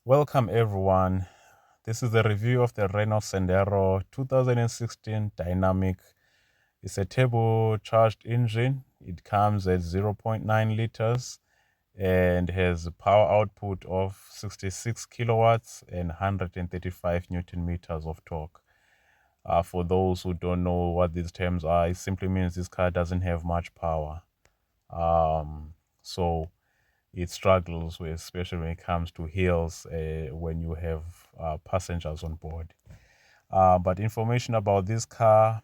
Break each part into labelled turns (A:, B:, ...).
A: Welcome everyone. This is the review of the Renault Sandero 2016 Dynamique. It's a turbocharged engine. It comes at zero point 0.9 liters and has a power output of 66 kilowatts and 135 newton meters of torque. For those who don't know what these terms are, it simply means this car doesn't have much power. So it struggles with, especially when it comes to hills when you have passengers on board. But information about this car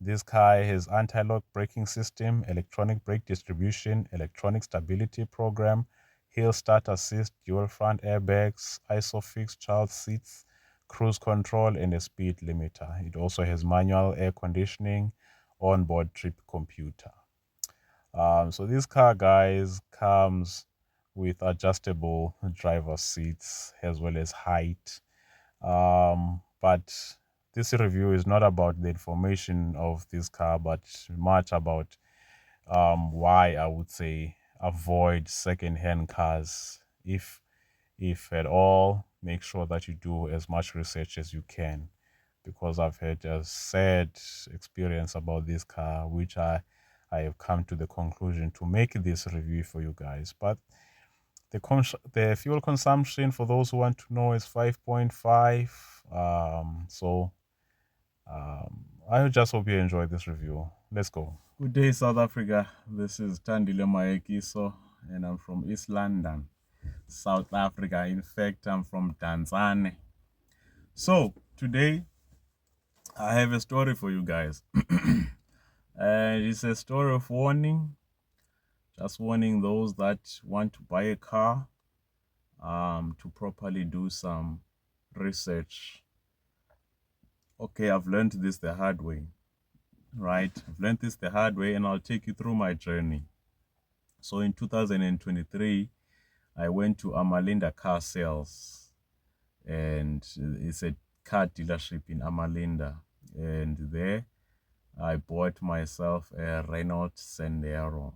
A: has anti-lock braking system, electronic brake distribution, electronic stability program, hill start assist, dual front airbags, isofix child seats, cruise control, and a speed limiter. It also has manual air conditioning, onboard trip computer. So this car, guys, comes with adjustable driver seats as well as height. But this review is not about the information of this car, but much about why I would say avoid second-hand cars. If at all, make sure that you do as much research as you can, because I've had a sad experience about this car, which I have come to the conclusion to make this review for you guys. But the fuel consumption, for those who want to know, is 5.5. I just hope you enjoy this review. Let's go. Good day, South Africa. This is Thandile Mayekiso, and I'm from East London, South Africa. In fact, I'm from Tanzania. So today I have a story for you guys. And it's a story of warning, just warning those that want to buy a car, to properly do some research. Okay, I've learned this the hard way, right? I've learned this the hard way, and I'll take you through my journey. So in 2023, I went to Amalinda Car Sales, and it's a car dealership in Amalinda. And there I bought myself a Renault Sandero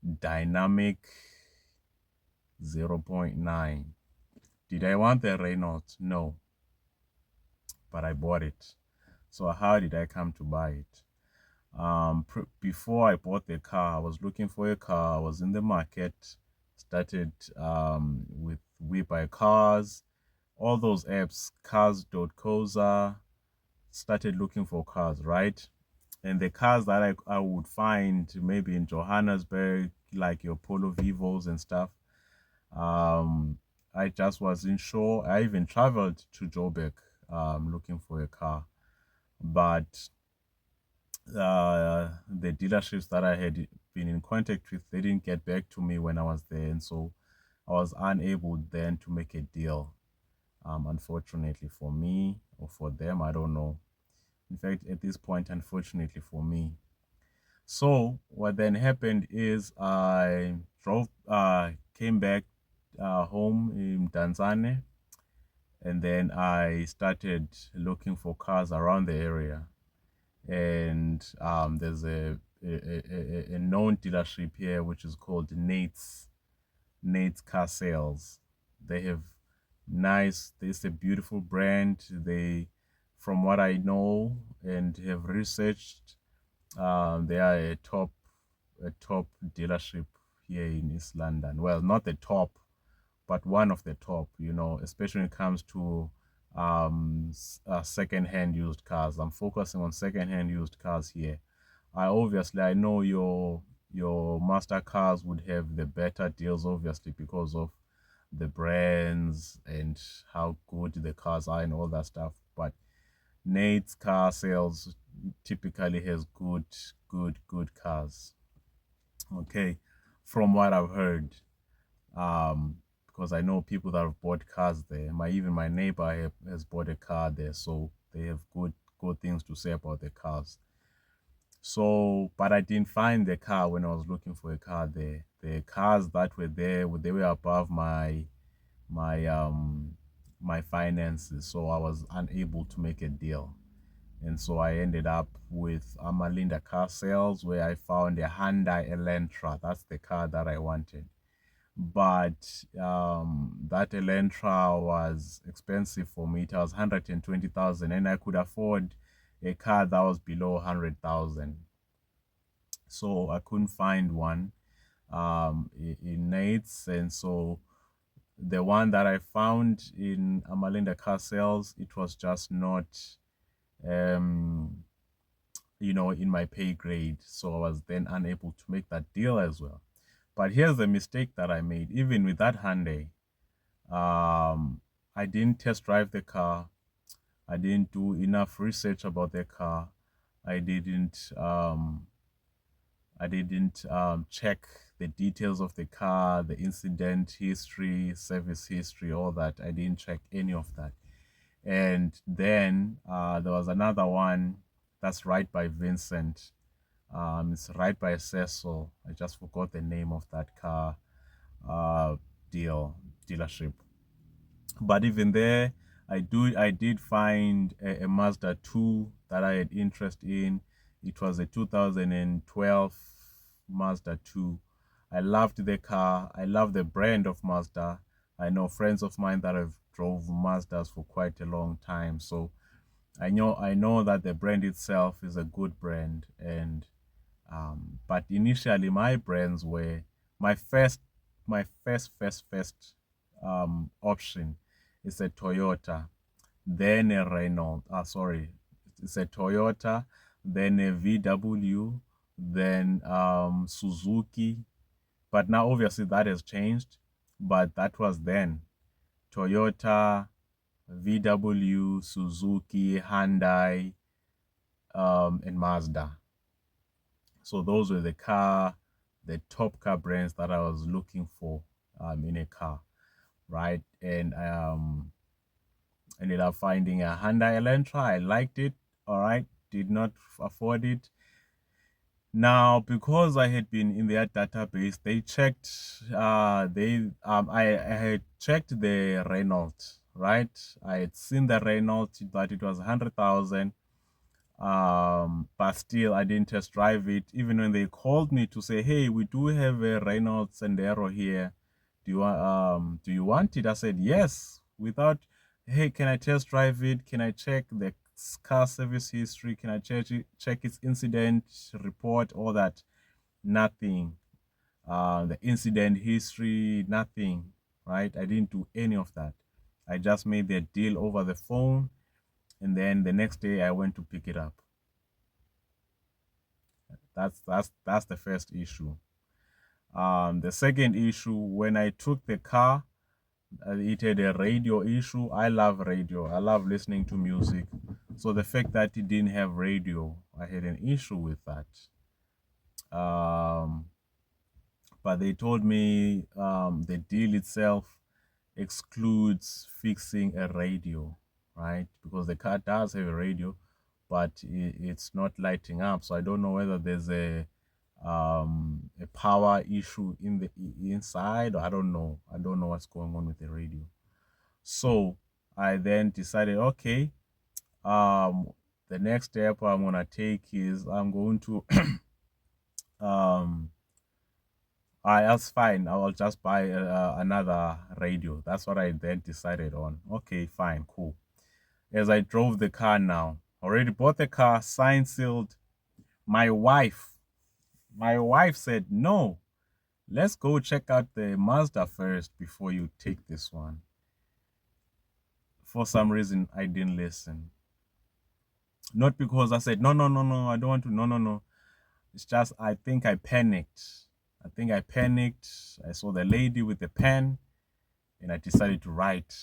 A: Dynamique 0.9. Did I want the Renault? No, but I bought it. So how did I come to buy it? Before I bought the car, I was looking for a car. I was in the market, started with We Buy Cars, all those apps, cars.coza, started looking for cars, right? And the cars that I would find maybe in Johannesburg, like your Polo Vivos and stuff, I just wasn't sure. I even traveled to Joburg looking for a car, but the dealerships that I had been in contact with, they didn't get back to me when I was there, and so I was unable then to make a deal. Unfortunately for me, or for them, I don't know. In fact, at this point, unfortunately for me. So what then happened is I came back home in Tanzania, and then I started looking for cars around the area. And there's a known dealership here which is called Nate's Car Sales. They have it's a beautiful brand. They, from what I know and have researched, they are a top dealership here in East London. Well, not the top, but one of the top, especially when it comes to second-hand used cars. I'm focusing on second-hand used cars here. I know your master cars would have the better deals, obviously, because of the brands and how good the cars are and all that stuff. But Nate's Car Sales typically has good cars. Okay, from what I've heard, because I know people that have bought cars there. Even my neighbor has bought a car there, so they have good things to say about the cars. So, but I didn't find the car when I was looking for a car there. The cars that were there, they were above my finances, so I was unable to make a deal. And so I ended up with Amalinda Car Sales, where I found a Hyundai Elantra. That's the car that I wanted. but that Elantra was expensive for me. It was 120,000, and I could afford a car that was below 100,000. So I couldn't find one in Nates, and so the one that I found in Amalinda Car Sales, it was just not, um, in my pay grade. So I was then unable to make that deal as well. But here's the mistake that I made. Even with that Hyundai, I didn't test drive the car. I didn't do enough research about the car. I didn't um, I didn't check the details of the car, the incident history, service history, all that. I didn't check any of that. And then there was another one that's right by Vincent. It's right by Cecil. I just forgot the name of that car uh, dealership. But even there, I did find a Mazda 2 that I had interest in. It was a 2012 Mazda 2. I loved the car. I love the brand of Mazda. I know friends of mine that have drove Mazdas for quite a long time. So I know that the brand itself is a good brand. And but initially my brands were my first my first option is a Toyota, then a Renault. Sorry, it's a Toyota, then a VW, then Suzuki. But now obviously that has changed. But that was then Toyota, VW, Suzuki, Hyundai, and Mazda. So those were the top car brands that I was looking for in a car, right? And ended up finding a Hyundai Elantra. I liked it, all right. Did not afford it. Now, because I had been in their database, they checked. I had checked the Renault, right? I had seen the Renault that it was 100,000. But still I didn't test drive it. Even when they called me to say, hey, we do have a Renault Sandero here, do you want it? I said yes. Without, hey, can I test drive it? Can I check the car service history? Can I check its incident report? All that. Nothing. The incident history, nothing. Right? I didn't do any of that. I just made the deal over the phone, and then the next day I went to pick it up. That's the first issue. The second issue, when I took the car, it had a radio issue. I love radio. I love listening to music. So the fact that it didn't have radio, I had an issue with that. Um, but they told me the deal itself excludes fixing a radio, right? Because the car does have a radio, but it's not lighting up. So I don't know whether there's a power issue in the inside. I don't know. I don't know what's going on with the radio. So I then decided, okay, um, the next step I'm gonna take is I'm going to um that's fine. I'll just buy another radio. That's what I then decided on. Okay, fine, cool. As I drove the car now, already bought the car, signed, sealed. My wife, my wife said, no, let's go check out the Mazda first before you take this one. For some reason, I didn't listen. Not because I said, no, no, no, no, I don't want to, no, no, no. It's just, I think I panicked. I think I panicked. I saw the lady with the pen and I decided to write.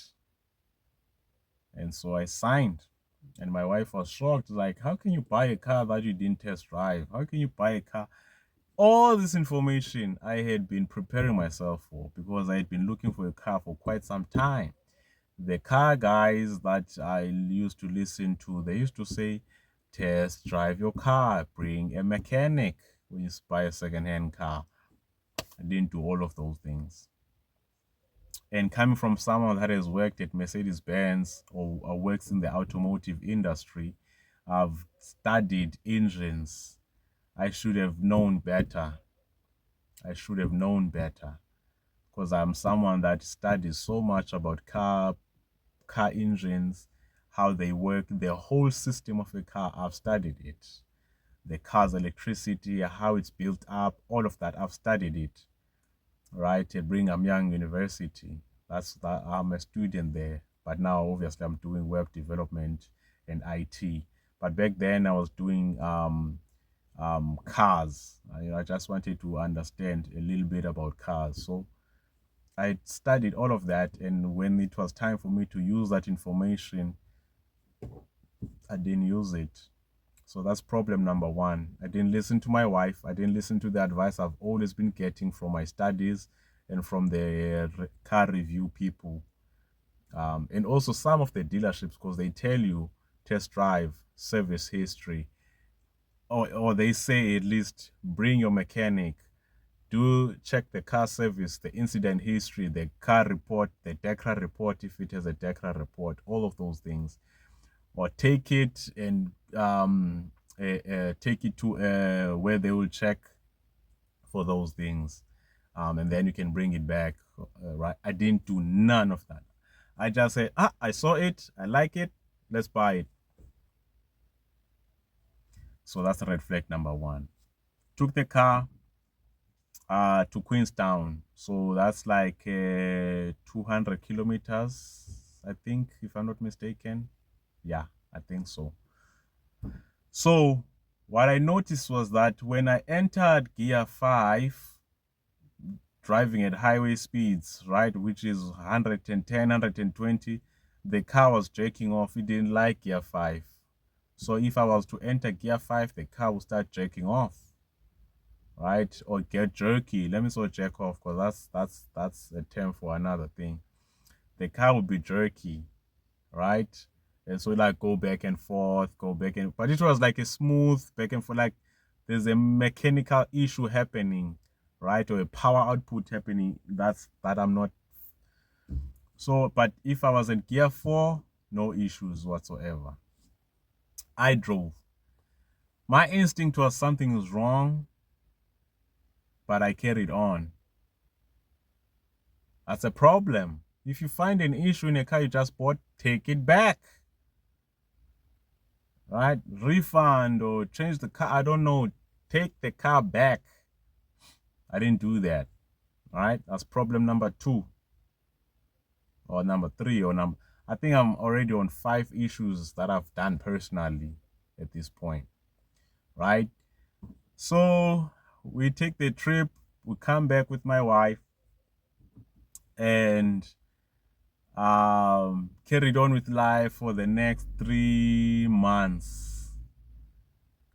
A: And so I signed. And my wife was shocked, like, how can you buy a car that you didn't test drive? How can you buy a car? All this information I had been preparing myself for because I had been looking for a car for quite some time. The car guys that I used to listen to, they used to say, test drive your car, bring a mechanic when you buy a second-hand car. I didn't do all of those things. And coming from someone that has worked at Mercedes-Benz or works in the automotive industry, I've studied engines. I should have known better. I should have known better. because I'm someone that studies so much about car engines, how they work, the whole system of a car. I've studied it. The car's electricity, how it's built up, all of that. I've studied it, right? At Brigham Young University. That's that. I'm a student there, but now obviously I'm doing web development and IT. But back then I was doing cars. I just wanted to understand a little bit about cars. So I studied all of that, and when it was time for me to use that information, I didn't use it. So that's problem number one. I didn't listen to my wife. I didn't listen to the advice I've always been getting from my studies and from the car review people. And also some of the dealerships, because they tell you test drive, service history, or they say at least bring your mechanic, do check the car service, the incident history, the car report, the DECRA report if it has a DECRA report, all of those things. Or take it and take it to where they will check for those things, and then you can bring it back. Right? I didn't do none of that. I just said, I saw it, I like it, let's buy it. So that's red flag number one. Took the car to Queenstown, so that's like 200 kilometers, I think, if I'm not mistaken. Yeah, I think so. So what I noticed was that when I entered gear 5, driving at highway speeds, right, which is 110, 120, the car was jerking off. It didn't like gear 5. So if I was to enter gear 5, the car would start jerking off, right, or get jerky. Let me say jerk off, because that's a term for another thing. The car would be jerky, right? And so like go back and forth, but it was like a smooth back and forth, like there's a mechanical issue happening, right? Or a power output happening. That I'm not. So, but if I was in gear 4, no issues whatsoever. I drove. My instinct was something is wrong, but I carried on. That's a problem. If you find an issue in a car you just bought, take it back. Right? Refund or change the car. I don't know. Take the car back. I didn't do that. Right? That's problem number 2. Or number 3. I think I'm already on 5 issues that I've done personally at this point. Right? So we take the trip. We come back with my wife. And carried on with life for the next 3 months.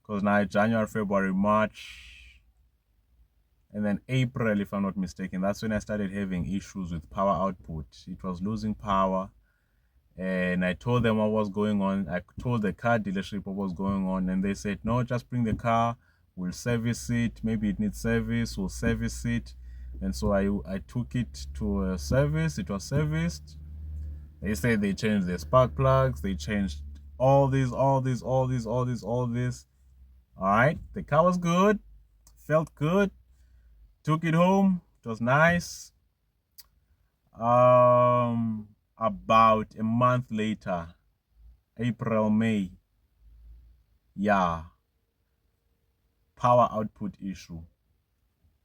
A: Because now January, February, March, and then April, if I'm not mistaken, that's when I started having issues with power output. It was losing power, and I told them what was going on. I told the car dealership what was going on, and they said, no, just bring the car, we'll service it. Maybe it needs service, we'll service it. And so I took it to a service. It was serviced. They said they changed the spark plugs, they changed all this. All right, the car was good, felt good. Took it home. It was nice. About a month later, April, May, yeah, power output issue.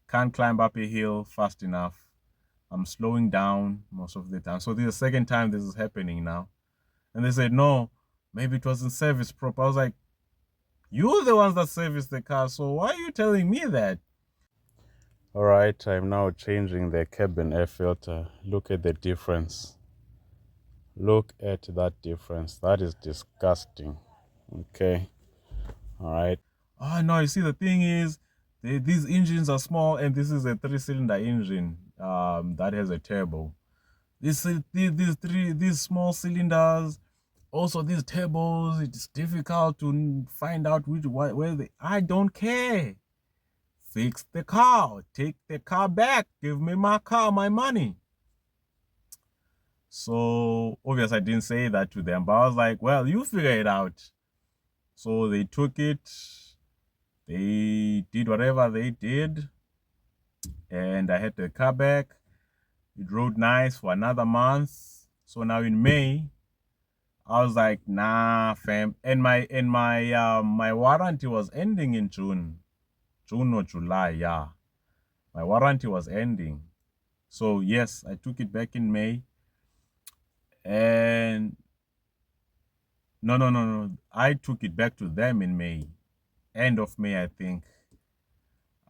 A: Can't climb up a hill fast enough. I'm slowing down most of the time. So this is the second time this is happening now. And they said, no, maybe it wasn't serviced proper. I was like, you're the ones that service the car, so why are you telling me that? All right, I'm now changing the cabin air filter. Look at the difference. Look at that difference. That is disgusting. Okay. All right. Oh, no, you see, the thing is, these engines are small, and this is a 3-cylinder engine that has a turbo. These small cylinders, also these turbos, it's difficult to find out where they. I don't care. Fix the car. Take the car back. Give me my car, my money. So obviously I didn't say that to them, but I was like, well, you figure it out. So they took it. They did whatever they did, and I had the car back. It rode nice for another month. So now in May, I was like, nah, fam. And my warranty was ending in June or July, yeah. My warranty was ending. So yes, I took it back in May. And no. I took it back to them in May. End of May, I think.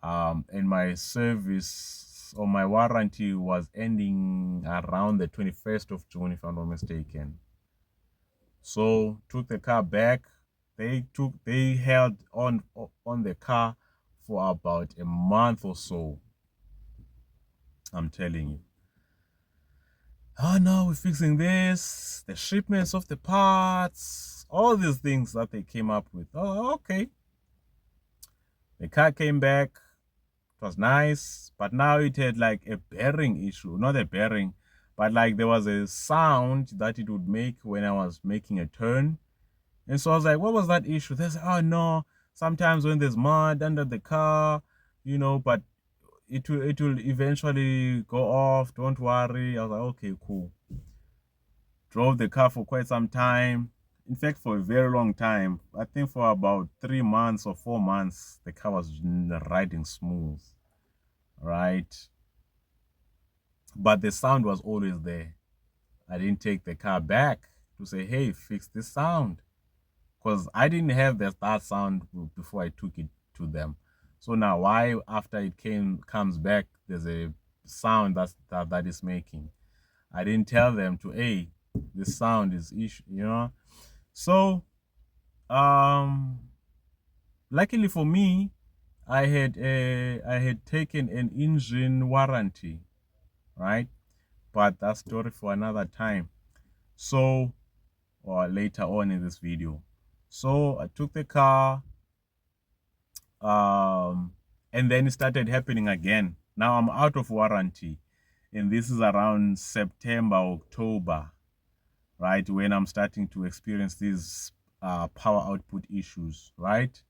A: And my service or my warranty was ending around the 21st of June, if I'm not mistaken. So took the car back. They held on the car for about a month or so. I'm telling you. Oh no, we're fixing this, the shipments of the parts, all these things that they came up with. Oh, okay. The car came back. It was nice, but now it had like a bearing issue. Not a bearing, but like there was a sound that it would make when I was making a turn. And so I was like, what was that issue? They said, oh no, sometimes when there's mud under the car, but it will eventually go off. Don't worry. I was like, okay, cool. Drove the car for quite some time. In fact, for a very long time. I think for about 3 months or 4 months, the car was riding smooth, right? But the sound was always there. I didn't take the car back to say, hey, fix this sound. Because I didn't have that sound before I took it to them. So now why after it comes back, there's a sound that is making. I didn't tell them to, hey, the sound is issue. So luckily for me, I had taken an engine warranty, right? But that story for another time. So, or later on in this video. So I took the car, and then it started happening again. Now I'm out of warranty, and this is around September, October, right, when I'm starting to experience these power output issues, right?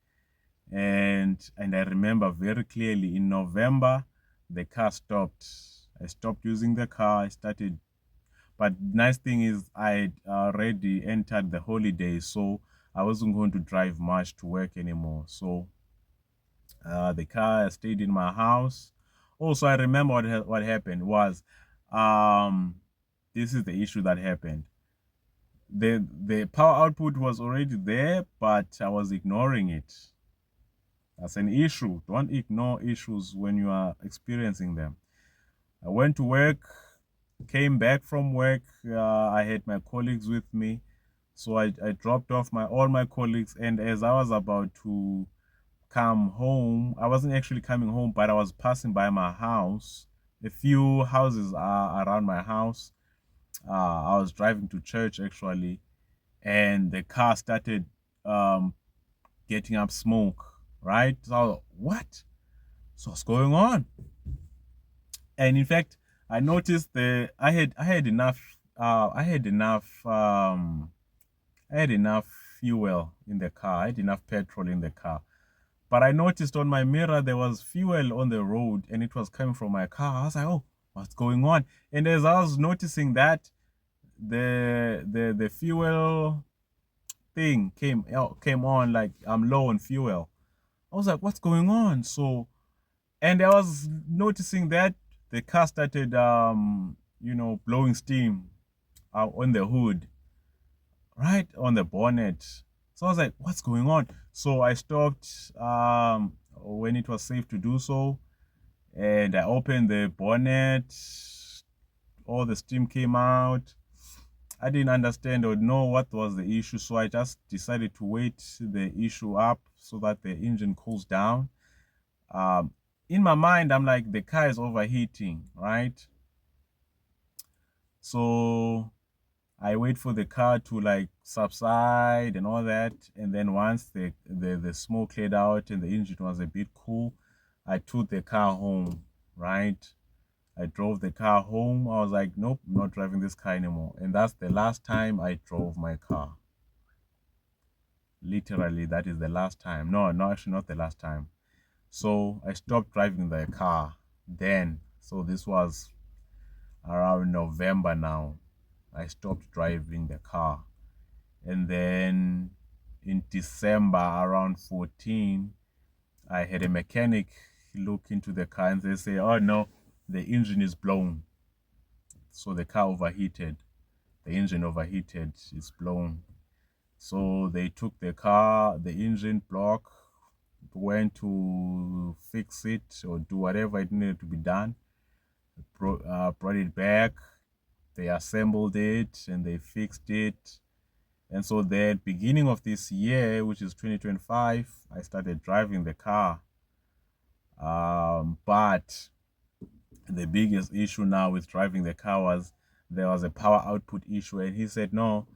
A: And I remember very clearly in November, the car stopped. I stopped using the car. I started, but nice thing is I had already entered the holidays, so I wasn't going to drive much to work anymore. So the car stayed in my house. Also, I remember what happened was, this is the issue that happened. The power output was already there, but I was ignoring it. That's an issue. Don't ignore issues when you are experiencing them. I went to work, came back from work. I had my colleagues with me. So I dropped off all my colleagues. And as I was about to come home, I wasn't actually coming home, but I was passing by my house. A few houses are around my house. I was driving to church actually. And the car started getting up smoke, right? So what? So what's going on? And in fact, I noticed I had enough fuel in the car. I had enough petrol in the car. But I noticed on my mirror there was fuel on the road and it was coming from my car. I was like, oh, what's going on? And as I was noticing that, the fuel thing came on, like I'm low on fuel. I was like, what's going on? So, and I was noticing that the car started blowing steam on the hood, right on the bonnet. So I was like, what's going on? So I stopped when it was safe to do so, and I opened the bonnet. All the steam came out. I didn't understand or know what was the issue, so I just decided to wait the issue up so that the engine cools down. In my mind, I'm like, the car is overheating, right? So I wait for the car to like subside and all that. And then once the smoke cleared out and the engine was a bit cool, I took the car home, right? I drove the car home. I was like, nope, I'm not driving this car anymore. And that's the last time I drove my car. Literally, that is the last time. No, actually not the last time. So I stopped driving the car then. So this was around November now, I stopped driving the car. And then in December around 14, I had a mechanic look into the car and they say, oh no, the engine is blown. So the car overheated. The engine overheated, it's blown. So they took the car, the engine block, went to fix it or do whatever it needed to be done, brought it back, they assembled it and they fixed it. And so the beginning of this year, which is 2025, I started driving the car. But the biggest issue now with driving the car was there was a power output issue, and he said no,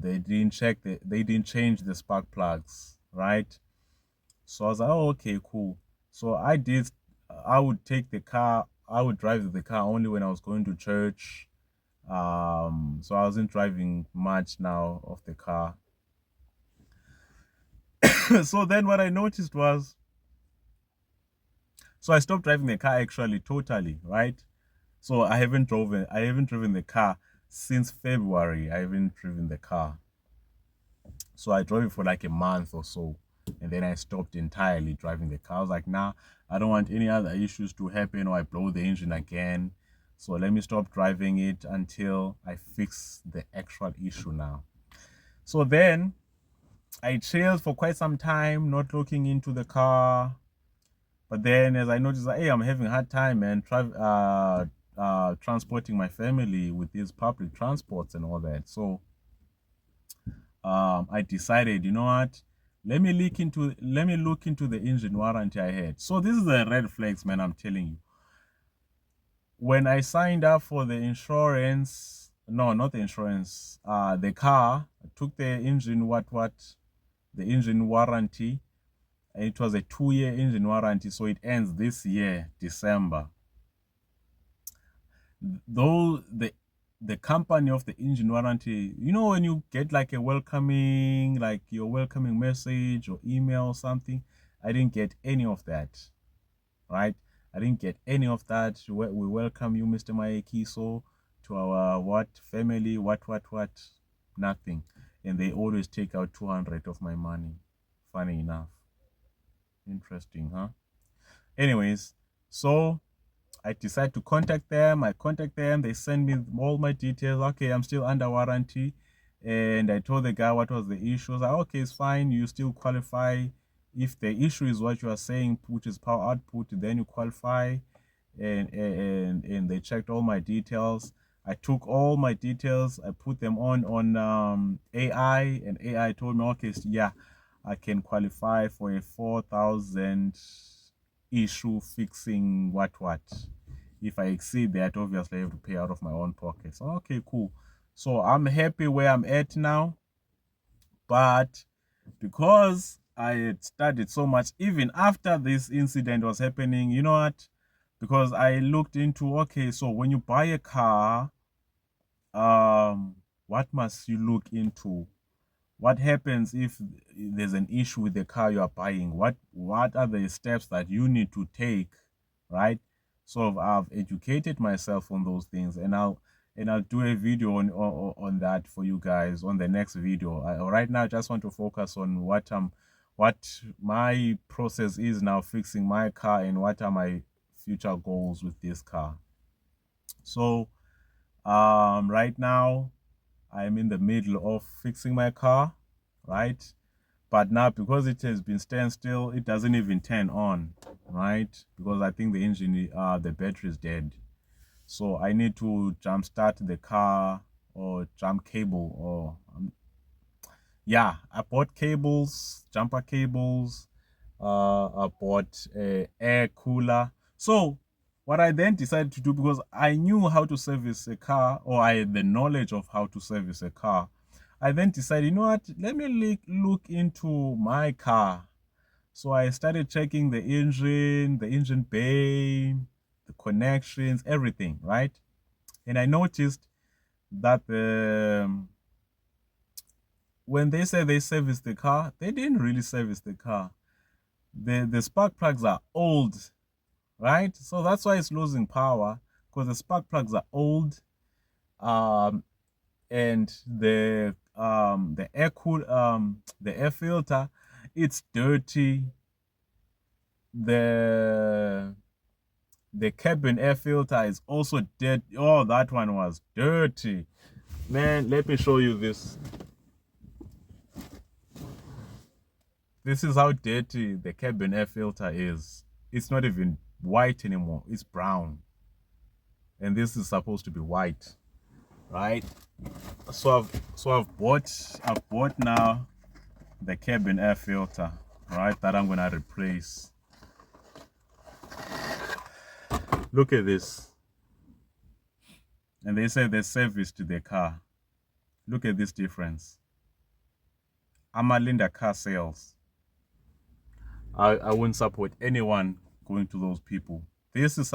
A: they didn't they didn't change the spark plugs, right? So I was like, oh, okay, cool. So I would take the car, I would drive the car only when I was going to church. So I wasn't driving much now of the car. So then what I noticed was, so I stopped driving the car actually totally, right? So I haven't driven the car since February. I haven't driven the car. So I drove it for like a month or so. And then I stopped entirely driving the car. I was like, nah, I don't want any other issues to happen or I blow the engine again. So let me stop driving it until I fix the actual issue now. So then I chilled for quite some time, not looking into the car. But then as I noticed, hey, I'm having a hard time, man, transporting my family with these public transports and all that. So I decided, you know what? Let me look into the engine warranty I had. So this is the red flags, man, I'm telling you. When I signed up for the insurance, no, not the insurance, the car, I took the engine the engine warranty. It was a 2-year engine warranty, so it ends this year, December. Though the company of the engine warranty, you know, when you get like your welcoming message or email or something, I didn't get any of that, right? I didn't get any of that. We welcome you, Mr. Mayekiso, to our family, nothing. And they always take out 200 of my money. Funny enough. Interesting, huh? Anyways, so I decide to contact them. I contact them. They send me all my details. Okay, I'm still under warranty. And I told the guy what was the issue. I was like, okay, it's fine. You still qualify. If the issue is what you are saying, which is power output, then you qualify. And they checked all my details. I took all my details. I put them on AI, and AI told me, okay, yeah, I can qualify for a 4,000 issue fixing what. If I exceed that, obviously I have to pay out of my own pocket. So okay, cool. So I'm happy where I'm at now. But because I had studied so much, even after this incident was happening, you know what? Because I looked into, okay, so when you buy a car, what must you look into? What happens if there's an issue with the car you are buying? What are the steps that you need to take, right? So I've educated myself on those things, and I'll do a video on that for you guys on the next video. Right now I just want to focus on what my process is now fixing my car and what are my future goals with this car. So right now I'm in the middle of fixing my car, right? But now because it has been standstill, it doesn't even turn on, right? Because I think the engine, the battery is dead. So I need to jump start the car or jump cable or yeah, I bought cables, jumper cables. I bought a air cooler. So what I then decided to do, because I knew how to service a car, or I had the knowledge of how to service a car, I then decided, you know what, let me look into my car. So I started checking the engine bay, the connections, everything, right? And I noticed that when they say they service the car, they didn't really service the car. The spark plugs are old, right? So that's why it's losing power, because the spark plugs are old, and the air filter, it's dirty. The cabin air filter is also dirty. Oh, that one was dirty. Man, let me show you this. This is how dirty the cabin air filter is. It's not even white anymore. It's brown. And this is supposed to be white, right? So I've bought now the cabin air filter, right? That I'm gonna replace. Look at this. And they say there's service to the car. Look at this difference. Amalinda car sales. I wouldn't support anyone going to those people. This is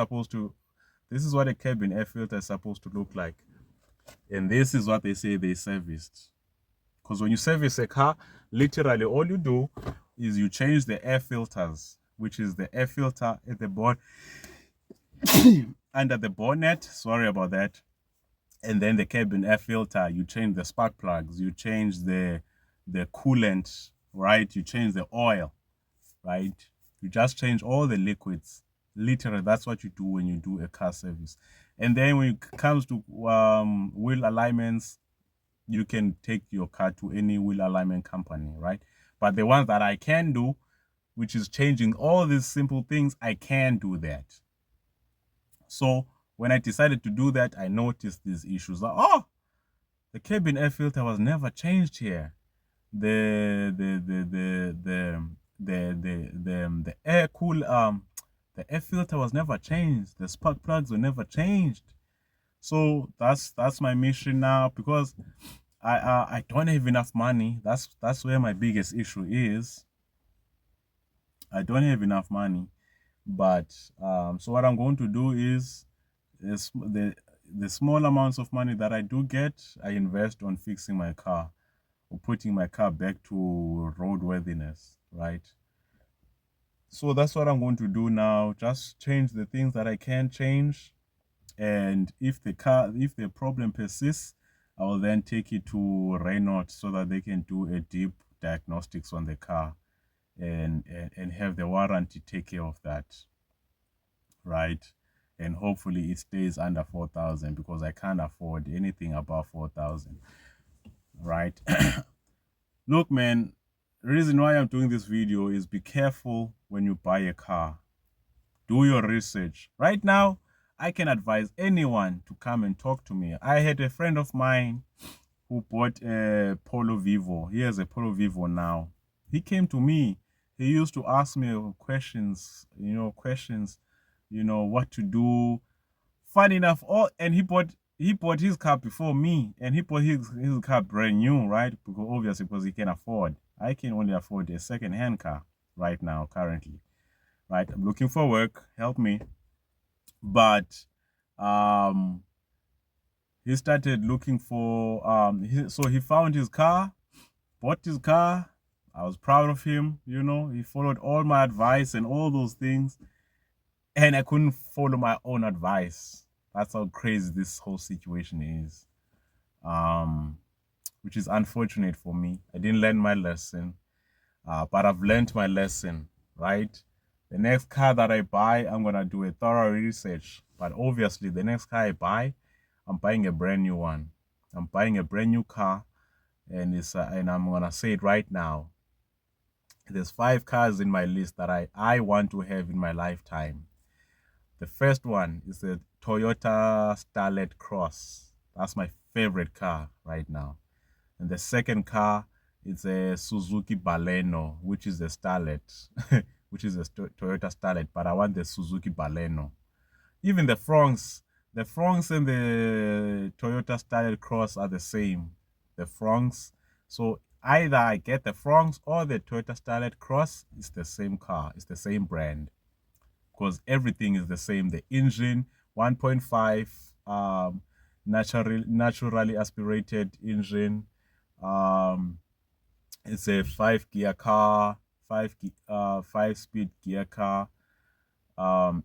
A: what a cabin air filter is supposed to look like. And this is what they say they serviced. Because when you service a car, literally all you do is you change the air filters, which is the air filter at the bonnet, under the bonnet. Sorry about that. And then the cabin air filter, you change the spark plugs, you change the coolant, right? You change the oil, right? You just change all the liquids. Literally, that's what you do when you do a car service. And then when it comes to wheel alignments, you can take your car to any wheel alignment company, right? But the ones that I can do, which is changing all these simple things, I can do that. So when I decided to do that, I noticed these issues. Like, oh, the cabin air filter was never changed here. The air the air filter was never changed. The spark plugs were never changed. So that's my mission now, because I don't have enough money. That's where my biggest issue is. I don't have enough money. But so what I'm going to do is the small amounts of money that I do get, I invest on fixing my car or putting my car back to roadworthiness, right? So that's what I'm going to do now. Just change the things that I can change. And if the problem persists, I will then take it to Renault so that they can do a deep diagnostics on the car and have the warranty take care of that, right? And hopefully it stays under 4,000, because I can't afford anything above 4,000, right? Look, man, the reason why I'm doing this video is be careful when you buy a car. Do your research. Right now, I can advise anyone to come and talk to me. I had a friend of mine who bought a Polo Vivo. He has a Polo Vivo now. He came to me. He used to ask me questions, what to do. Funny enough, and he bought his car before me, and he bought his car brand new, right? Because obviously, because he can afford. I can only afford a second-hand car right now, currently. Right? I'm looking for work. Help me. But he started looking for so he found his car, bought his car. I was proud of him, he followed all my advice and all those things, and I couldn't follow my own advice. That's how crazy this whole situation is, which is unfortunate for me. I didn't learn my lesson, but I've learned my lesson, right? The next car that I buy, I'm gonna do a thorough research. But obviously, the next car I buy, I'm buying a brand new one. I'm buying a brand new car, and I'm gonna say it right now. There's 5 cars in my list that I want to have in my lifetime. The first one is the Toyota Starlet Cross. That's my favorite car right now. And the second car is a Suzuki Baleno, which is the Starlet, which is a Toyota Starlet, but I want the Suzuki Baleno. Even the Fronx and the Toyota Starlet Cross are the same. The Fronx. So either I get the Fronx or the Toyota Starlet Cross. It's the same car. It's the same brand. Because everything is the same. The engine, 1.5, naturally aspirated engine. It's a 5-gear car, 5-speed gear car.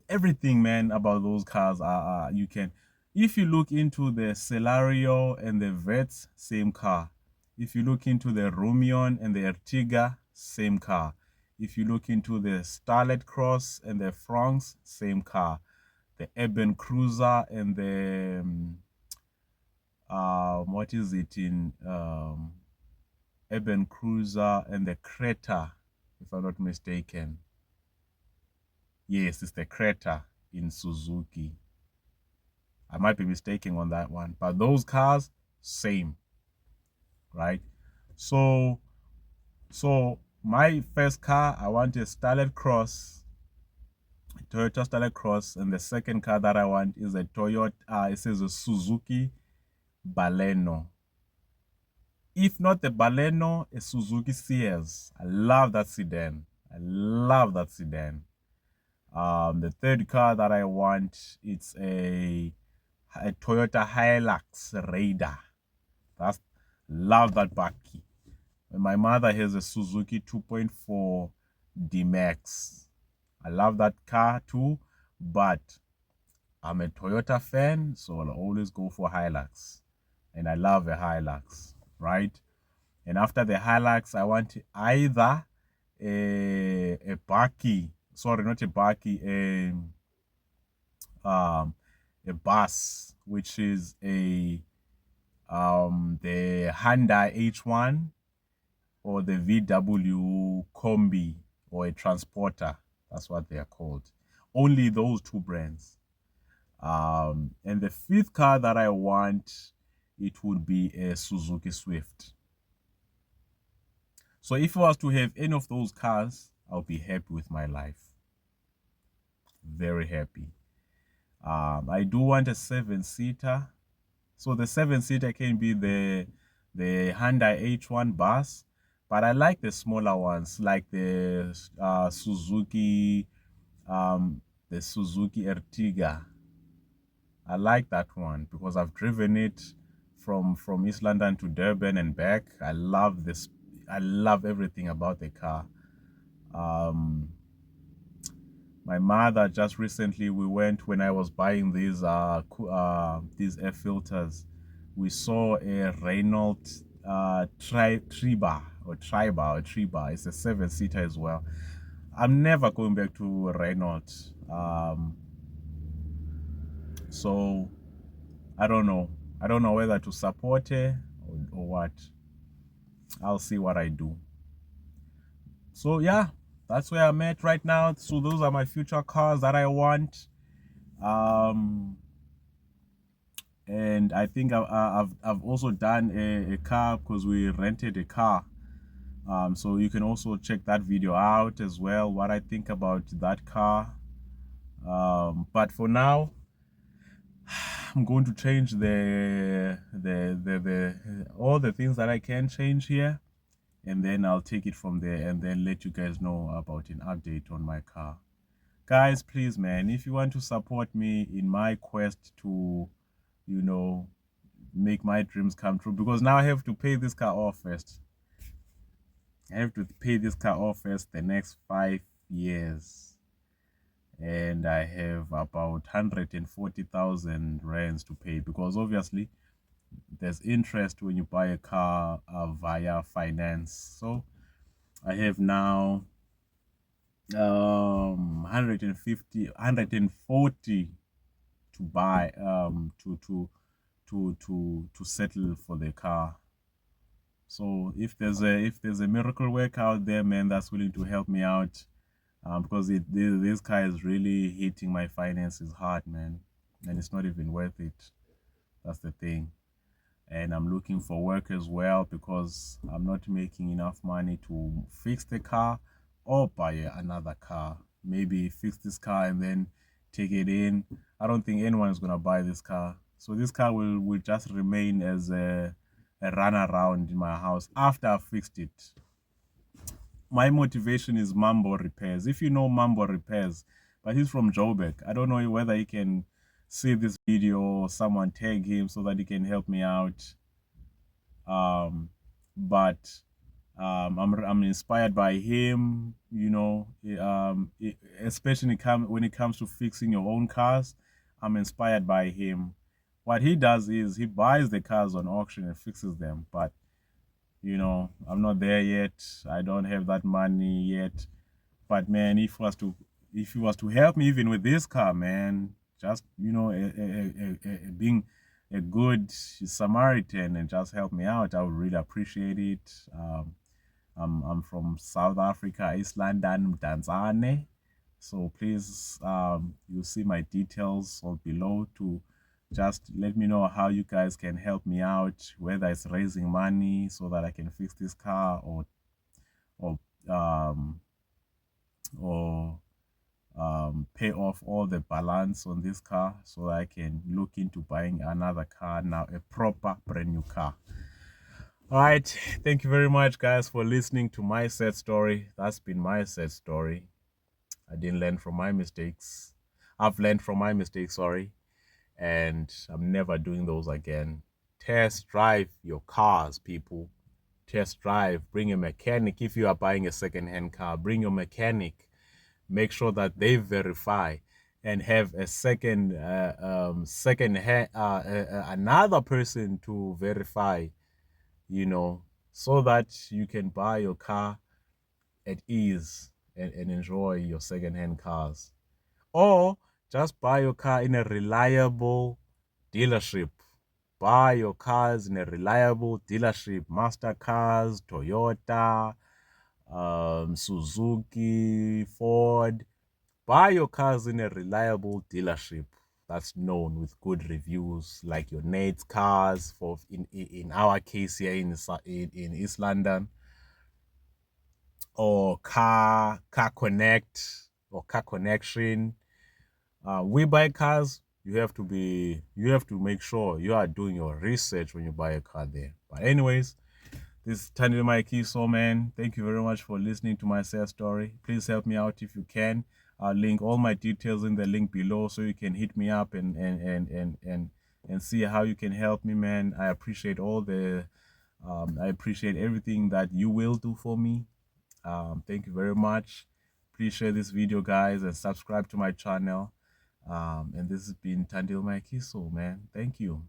A: Everything, man, about those cars are you can, if you look into the Celario and the Vets, same car. If you look into the Rumion and the Ertiga, same car. If you look into the Starlet Cross and the Francs, same car. The Urban Cruiser and the what is it in Urban Cruiser and the Creta, if I'm not mistaken. Yes, it's the Creta in Suzuki. I might be mistaken on that one, but those cars, same, right? So my first car, I want a Starlet Cross, Toyota Starlet Cross, and the second car that I want is a Toyota. It says a Suzuki Baleno. If not the Baleno, a Suzuki CS. I love that sedan. I love that sedan. The third car that I want, it's a Toyota Hilux Raider. That's, love that bakkie. My mother has a Suzuki 2.4 D-Max. I love that car too, but I'm a Toyota fan, so I'll always go for Hilux. And I love a Hilux, right? And after the Hilux, I want either a bakkie, sorry, not a bakkie, a bus, which is the Hyundai H1 or the VW Combi or a transporter. That's what they are called. Only those two brands. And the fifth car that I want, it would be a Suzuki Swift. So if I was to have any of those cars, I'll be happy with my life. Very happy. I do want a 7-seater. So the 7-seater can be the Hyundai H1 bus, but I like the smaller ones, like the Suzuki Ertiga. I like that one because I've driven it from East London to Durban and back. I love this. I love everything about the car. My mother just recently, we went, when I was buying these air filters, we saw a Renault Triba. It's a 7-seater as well. I'm never going back to Renault. So I don't know. I don't know whether to support her or what. I'll see what I do. So yeah, that's where I'm at right now. So those are my future cars that I want. And I think I've also done a car because we rented a car. So you can also check that video out as well, what I think about that car. But for now, I'm going to change all the things that I can change here, and then I'll take it from there and then let you guys know about an update on my car. Guys, please, man, if you want to support me in my quest to, you know, make my dreams come true, because now I have to pay this car off first. I have to pay this car off first the next 5 years. And I have about 140,000 rands to pay, because obviously there's interest when you buy a car via finance. So I have now 140 to buy to settle for the car. So if there's a miracle worker out there, man, that's willing to help me out, because this car is really hitting my finances hard, man, and it's not even worth it. That's the thing. And I'm looking for work as well, because I'm not making enough money to fix the car or buy another car. Maybe fix this car and then take it in. I don't think anyone is gonna buy this car. So this car will just remain as a run around in my house after I've fixed it. My motivation is Mambo Repairs. If you know Mambo Repairs, but he's from Joburg. I don't know whether he can see this video or someone tag him so that he can help me out. But I'm inspired by him, you know, especially when it comes to fixing your own cars. I'm inspired by him. What he does is he buys the cars on auction and fixes them. But, you know, I'm not there yet. I don't have that money yet. But man, if he was to help me even with this car, man, just you know, being a good Samaritan and just help me out, I would really appreciate it. I'm from South Africa, East London, Tanzania. So please, you see my details all below to just let me know how you guys can help me out, whether it's raising money so that I can fix this car or um, or pay off all the balance on this car so that I can look into buying another car now, a proper brand new car. All right, thank you very much, guys, for listening to my sad story. That's been my sad story. I didn't learn from my mistakes. I've learned from my mistakes, sorry, and I'm never doing those again. Test drive your cars, people. Test drive. Bring a mechanic. If you are buying a second-hand car, bring your mechanic. Make sure that they verify and have a another person to verify, you know, so that you can buy your car at ease and enjoy your second-hand cars. Or just buy your car in a reliable dealership. Buy your cars in a reliable dealership. Master Cars, Toyota, Suzuki, Ford. Buy your cars in a reliable dealership that's known with good reviews, like your Nate's Cars. For in our case here in East London, or Car Connect or Car Connection. We buy cars. You have to make sure you are doing your research when you buy a car there. But anyways, this is Thandile Mayekiso, man. Thank you very much for listening to my sad story. Please help me out if you can. I'll link all my details in the link below so you can hit me up and see how you can help me, man. I appreciate I appreciate everything that you will do for me. Thank you very much. Please share this video, guys, and subscribe to my channel. And this has been Thandile Mayekiso, man. Thank you.